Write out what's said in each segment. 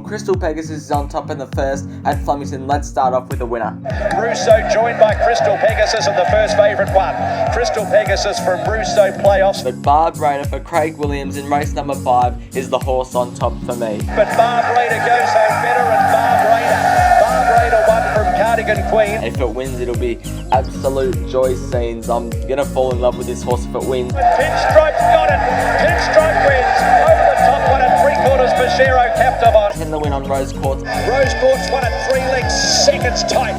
Crystal Pegasus is on top in the first at Flemington. Let's start off with the winner. ROUSSEAU joined by Crystal Pegasus and the first favourite one. Crystal Pegasus from ROUSSEAU Playoffs. But BARB Raider for Craig Williams in race number 5 is the horse on top for me. But BARB Raider goes home better and BARB Raider. BARB Raider won from Cardigan Queen. If it wins, it'll be absolute joy scenes. I'm gonna fall in love with this horse if it wins. Pinstripe's got it. Pinstripe wins. Over the top, 1 3/4 PASCERO, CAPTIVANT. And the win on Rose Quartz. Rose Quartz won at 3 lengths, seconds tight.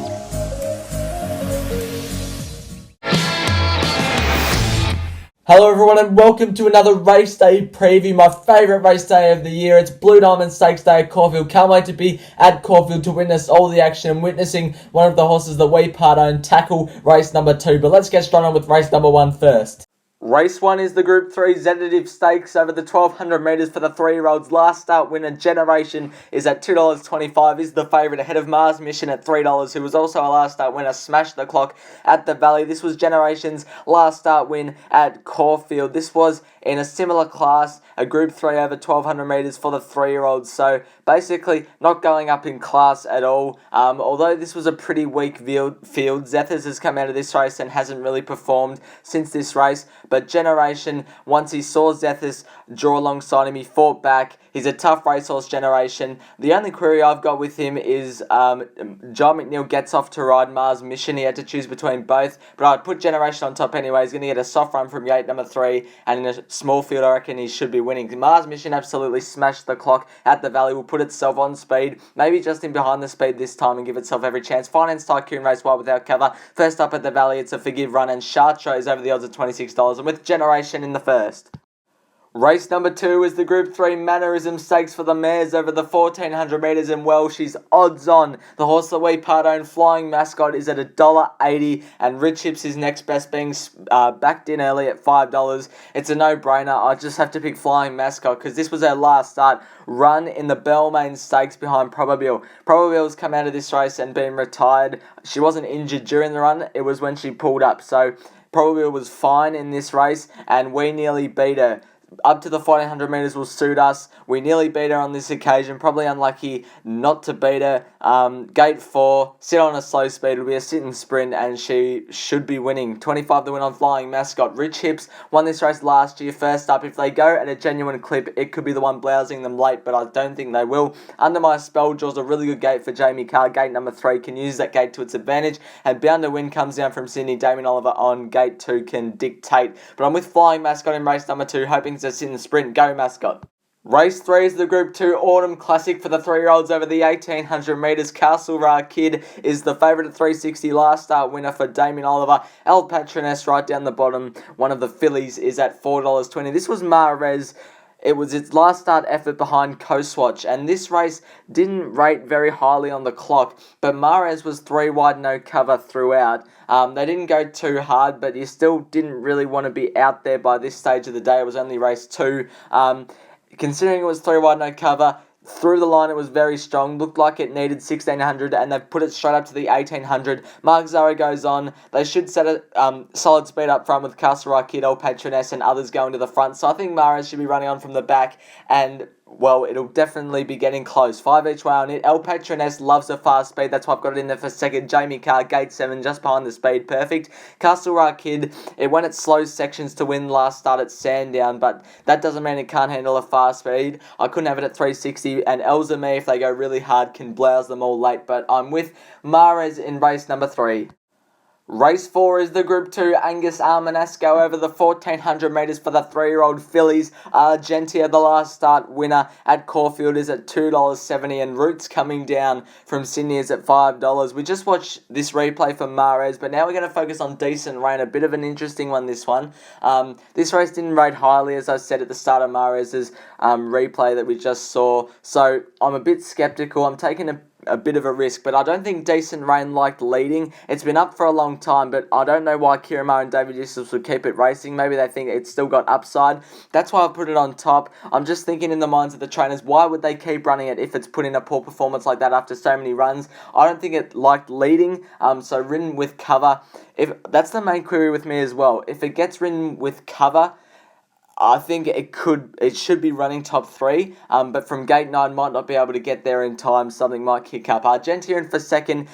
Hello everyone and welcome to another race day preview, my favourite race day of the year. It's Blue Diamond Stakes Day at Caulfield. Can't wait to be at Caulfield to witness all the action and witnessing one of the horses that we part own tackle race number 2. But let's get straight on with race number 1 first. Race 1 is the Group 3 Zetative Stakes over the 1200 metres for the 3-year-olds. Last start winner Generation is at $2.25, is the favourite ahead of Mars Mission at $3, who was also a last start winner, smashed the clock at the Valley. This was Generation's last start win at Caulfield. This was in a similar class, a Group 3 over 1200 metres for the 3-year-olds, so basically not going up in class at all. Although this was a pretty weak field, Zethers has come out of this race and hasn't really performed since this race. But Generation, once he saw Zethus draw alongside him, he fought back. He's a tough racehorse, Generation. The only query I've got with him is John McNeil gets off to ride Mars Mission. He had to choose between both, but I'd put Generation on top anyway. He's going to get a soft run from gate number 3, and in a small field I reckon he should be winning. Mars Mission absolutely smashed the clock at the Valley, will put itself on speed, maybe just in behind the speed this time and give itself every chance. Finance Tycoon race wide without cover. First up at the Valley, it's a forgive run, and Chartres over the odds of $26, and with Generation in the first. Race number 2 is the Group 3 Mannerism Stakes for the mares over the 1400 metres in Welsh. She's odds on. The horse that we part own, Flying Mascot, is at $1.80, and Rich Hips is next best, being backed in early at $5. It's a no-brainer. I just have to pick Flying Mascot because this was her last start run in the Belmain Stakes behind Probabile. Probabille's come out of this race and been retired. She wasn't injured during the run. It was when she pulled up. So Probabile was fine in this race, and we nearly beat her. Up to the 1400 metres will suit us. We nearly beat her on this occasion. Probably unlucky not to beat her. Gate 4, sit on a slow speed. It'll be a sit and sprint, and she should be winning. 25 the win on Flying Mascot. Rich Hips won this race last year. First up, if they go at a genuine clip, it could be the one blousing them late, but I don't think they will. Under My Spell draws a really good gate for Jamie Carr. Gate number 3 can use that gate to its advantage, and Bound to Win comes down from Sydney. Damien Oliver on gate 2 can dictate. But I'm with Flying Mascot in race number 2, hoping to sit in the sprint. Go Mascot. Race 3 is the Group 2 Autumn Classic for the 3-year-olds over the 1800 metres. CASTLEREAGH Kid is the favourite at $3.60. Last start winner for Damien Oliver. PATRONESS right down the bottom. One of the fillies is at $4.20. This was MAHREZ. It was its last start effort behind Coastwatch, and this race didn't rate very highly on the clock, but MAHREZ was 3 wide, no cover throughout. They didn't go too hard, but you still didn't really want to be out there by this stage of the day. It was only race 2. Considering it was 3 wide, no cover, through the line it was very strong. Looked like it needed 1600, and they've put it straight up to the 1800. Mark Zara goes on. They should set a solid speed up front with CASTLEREAGH Kid, Patroness, and others going to the front. So I think MAHREZ should be running on from the back, and well, it'll definitely be getting close. 5 each way on it. Patroness loves a fast speed. That's why I've got it in there for second. Jamie Carr, gate 7, just behind the speed. Perfect. CASTLEREAGH Kid, it went at slow sections to win last start at Sandown, but that doesn't mean it can't handle a fast speed. I couldn't have it at 360, and ELZAMEE, if they go really hard, can blouse them all late. But I'm with MAHREZ in race number 3. Race 4 is the Group 2 Angus Armanasco over the 1400 metres for the 3-year-old fillies. Argentia, the last start winner at Caulfield, is at $2.70, and Roots coming down from Sydney is at $5. We just watched this replay for MAHREZ, but now we're going to focus on Decent Rain. A bit of an interesting one, this one. This race didn't rate highly, as I said at the start of MAHREZ's replay that we just saw, so I'm a bit sceptical. I'm taking a bit of a risk, but I don't think Decent Rain liked leading. It's been up for a long time, but I don't know why Kieran and David Eustace would keep it racing. Maybe they think it's still got upside. That's why I put it on top. I'm just thinking in the minds of the trainers, why would they keep running it if it's put in a poor performance like that after so many runs? I don't think it liked leading, so ridden with cover. If that's the main query with me as well. If it gets ridden with cover, I think it should be running top 3, but from gate 9 might not be able to get there in time. Something might kick up. Argentia in for second.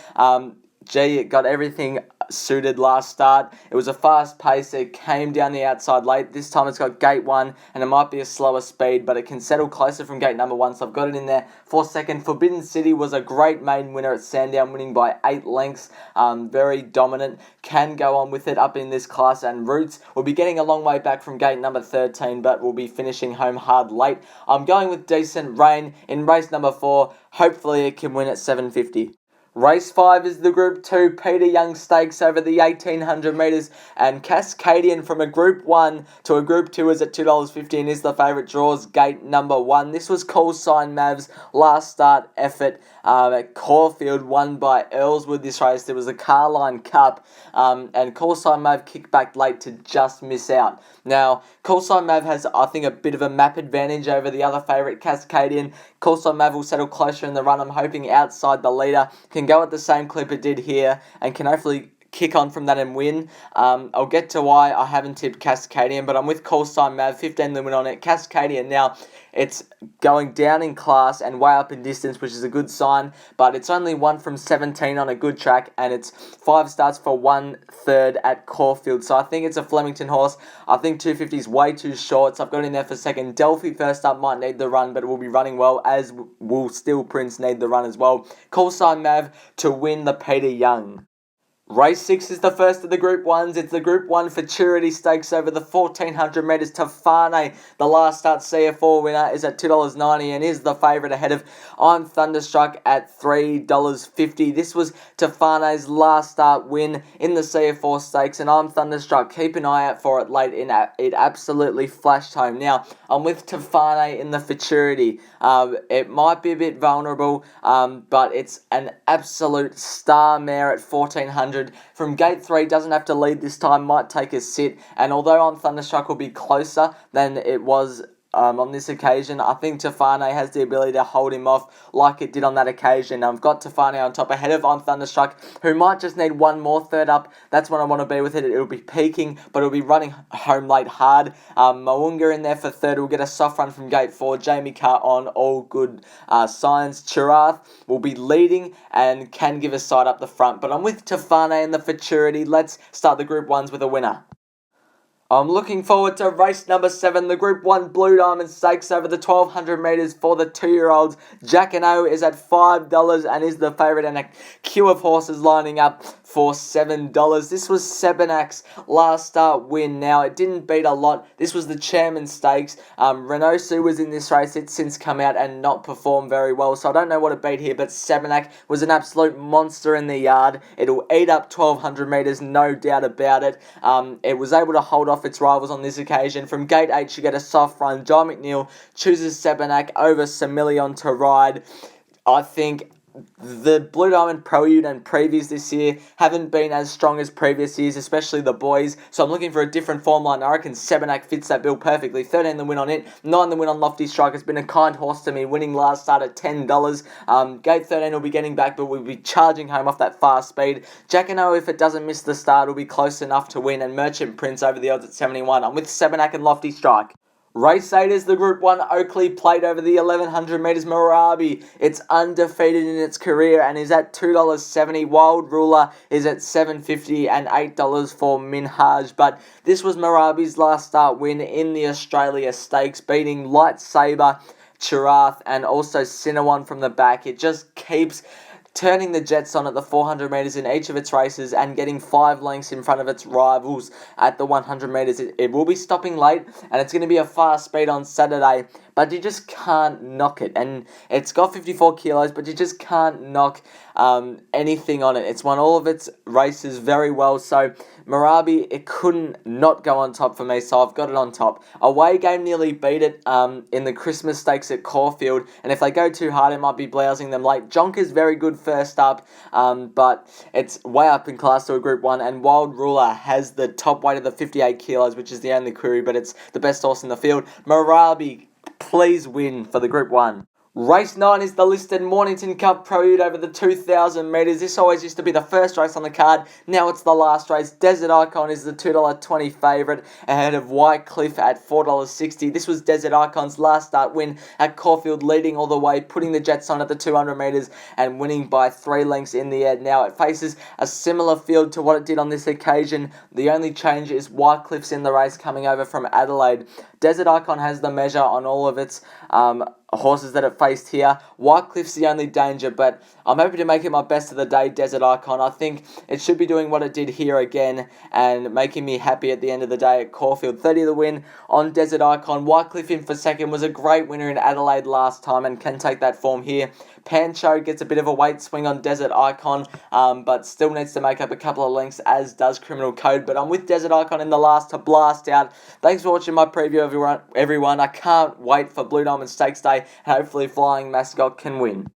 It got everything suited last start. It was a fast pace. It came down the outside late. This time it's got gate 1, and it might be a slower speed, but it can settle closer from gate number 1, so I've got it in there for second. Forbidden City was a great maiden winner at Sandown, winning by 8 lengths. Very dominant. Can go on with it up in this class, and Roots will be getting a long way back from gate number 13, but will be finishing home hard late. I'm going with Decent Rain in race number 4. Hopefully it can win at 750. Race 5 is the Group 2 Peter Young Stakes over the 1800 metres, and Cascadian from a Group 1 to a Group 2 is at $2.50 and is the favourite, draws gate number 1. This was CALLSIGN Mav's last start effort at Caulfield, won by Earlswood this race. There was a Carline Cup, and CALLSIGN Mav kicked back late to just miss out. Now, CALLSIGN Mav has, I think, a bit of a map advantage over the other favourite, Cascadian. CALLSIGN Mav will settle closer in the run. I'm hoping outside the leader, can go at the same clip it did here, and can hopefully kick on from that and win. I'll get to why I haven't tipped Cascadian, but I'm with CALLSIGN Mav, 15 the win on it. Cascadian now, it's going down in class and way up in distance, which is a good sign, but it's only 1 from 17 on a good track, and it's 5 starts for 1/3 at Caulfield, so I think it's a Flemington horse. I think 250 is way too short, so I've got it in there for second. DELPHI first up might need the run, but it will be running well, as will Steel Prince need the run as well. CALLSIGN Mav to win the Peter Young. Race 6 is the first of the Group 1s. It's the Group 1 Futurity Stakes over the 1400 metres. TOFANE, the last start CF4 winner, is at $2.90 and is the favourite ahead of I'm Thunderstruck at $3.50. This was TOFANE's last start win in the CF4 Stakes, and I'm Thunderstruck. Keep an eye out for it late. It absolutely flashed home. Now, I'm with TOFANE in the Futurity. It might be a bit vulnerable, but it's an absolute star mare at 1400. From gate 3, doesn't have to lead this time, might take a sit, and although I'm Thunderstruck will be closer than it was on this occasion, I think TOFANE has the ability to hold him off like it did on that occasion. I've got TOFANE on top ahead of I'm Thunderstruck, who might just need one more third up. That's what I want to be with it. It'll be peaking, but it'll be running home late hard. Moonga in there for third. We'll get a soft run from gate 4. Jamie Carr on all good signs. Chirath will be leading and can give a side up the front, but I'm with TOFANE in the Futurity. Let's start the Group 1s with a winner. I'm looking forward to race number 7, the Group 1 Blue Diamond Stakes over the 1200 metres for the 2-year-olds. JACQUINOT is at $5 and is the favourite, and a queue of horses lining up for $7. This was SEBONACK's last start win. Now, it didn't beat a lot. This was the Chairman Stakes. ROUSSEAU was in this race. It's since come out and not performed very well, so I don't know what it beat here, but SEBONACK was an absolute monster in the yard. It'll eat up 1200 metres, no doubt about it. It was able to hold off its rivals on this occasion. From gate 8, you get a soft run. John McNeil chooses SEBONACK over Semillion to ride. I think the Blue Diamond Prelude and previews this year haven't been as strong as previous years, especially the boys, so I'm looking for a different form line. I reckon SEBONACK fits that bill perfectly. 13 the win on it, 9 the win on Lofty Strike. It's been a kind horse to me, winning last start at $10. Gate 13 will be getting back, but we'll be charging home off that fast speed. JACQUINOT, if it doesn't miss the start, will be close enough to win, and Merchant Prince over the odds at 71. I'm with SEBONACK and Lofty Strike. Race 8 is the Group 1 Oakley Plate over the 1100 metres. Marabi, it's undefeated in its career and is at $2.70. Wild Ruler is at $7.50 and $8 for Minhaj. But this was Marabi's last start win in the Australia Stakes, beating Lightsaber, Chirath, and also Cinnamon from the back. It just keeps turning the jets on at the 400 metres in each of its races and getting 5 lengths in front of its rivals at the 100 metres. It will be stopping late, and it's going to be a fast speed on Saturday, but you just can't knock it. And it's got 54 kilos, but you just can't knock anything on it. It's won all of its races very well, so Marabi, it couldn't not go on top for me, so I've got it on top. Away game nearly beat it in the Christmas Stakes at Caulfield, and if they go too hard, it might be blousing them late. Jonker's very good first up, but it's way up in class to a Group 1, and Wild Ruler has the top weight of the 58 kilos, which is the only query, but it's the best horse in the field. Marabi, please win for the Group 1. Race 9 is the listed Mornington Cup Prelude over the 2,000 metres. This always used to be the first race on the card. Now it's the last race. Desert Icon is the $2.20 favourite ahead of White Cliff at $4.60. This was Desert Icon's last start win at Caulfield, leading all the way, putting the Jets on at the 200 metres and winning by 3 lengths in the end. Now it faces a similar field to what it did on this occasion. The only change is White Cliff's in the race coming over from Adelaide. Desert Icon has the measure on all of its horses that it faced here. White Cliff's the only danger, but I'm happy to make it my best of the day, Desert Icon. I think it should be doing what it did here again and making me happy at the end of the day at Caulfield. 30 the win on Desert Icon. White Cliff in for second, was a great winner in Adelaide last time and can take that form here. Pancho gets a bit of a weight swing on Desert Icon, but still needs to make up a couple of lengths, as does Criminal Code. But I'm with Desert Icon in the last to blast out. Thanks for watching my preview, everyone. I can't wait for Blue Diamond Stakes Day, and hopefully Flying Mascot can win.